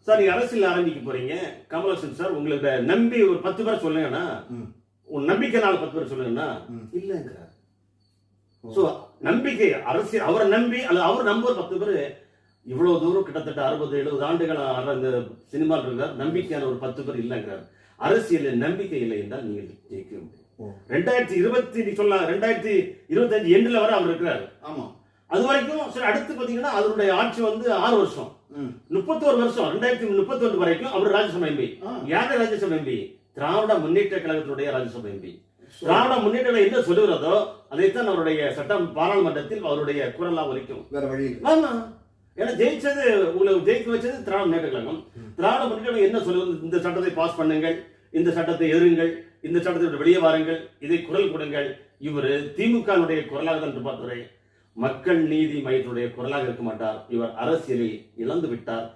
Sir நீங்க அரசியல் ஆரம்பிக்க போறீங்க, கமலஹாசன் சார் உங்களுக்கு நம்பி ஒரு 10 பேர் சொல்லுங்கன்னா, உன் நம்பிக்கைனால 10 பேர் சொல்லுங்கன்னா இல்லங்கிறார். சோ நம்பிக்கை அரசியல் அவரை நம்பி அல்லது அவர் நம்புற 10 பேர் இவ்வளவு தூரம் கிட்டத்தட்ட 60-70 ஆண்டுகள் அந்த சினிமாவில் இருக்கிறார். நம்பிக்கையான ஒரு 10 பேர் இல்லங்கிறார். அரசியலில் நம்பிக்கை இல்லை என்றால் நீங்கள் ஜெயிக்க முடியும். 2020 நீ சொல்லலாம் 2025 எண்டுல வர அவர் இருக்கிறாரு. ஆமா, அது வரைக்கும் சரி. அடுத்து பாத்தீங்கன்னா அவருடைய ஆட்சி வந்து 6 வருஷம், 31 வருஷம், 2031 வரைக்கும் அவர் ராஜ்யசபா எம்பி. யாரு ராஜ்யசபா எம்பி? திராவிட முன்னேற்ற கழகத்தினுடைய ராஜ்யசபா எம்பி. திராவிட முன்னேற்ற கழகம் என்ன சொல்லுகிறதோ அதைத்தான் அவருடைய சட்டம் பாராளுமன்றத்தில் அவருடைய குரலா ஒலிக்கும். வேற வழி. ஆமா, ஏன்னா ஜெயிச்சது உங்களுக்கு ஜெயிக்க வச்சது திராவிட முன்னேற்ற கழகம். திராவிட முன்னேற்ற கழகம் என்ன சொல்லுவது? இந்த சட்டத்தை பாஸ் பண்ணுங்கள், இந்த சட்டத்தை எதிருங்கள், இந்த சட்டத்தை வெளியே வாருங்கள், இதை குரல் கொடுங்கள். இவர் திமுகனுடைய குரலாக தான் பார்த்துறேன். மக்கள் நீதி மையத்துடைய குரலாக இருக்க மாட்டார். இவர் அரசியலில் இழந்து விட்டார்.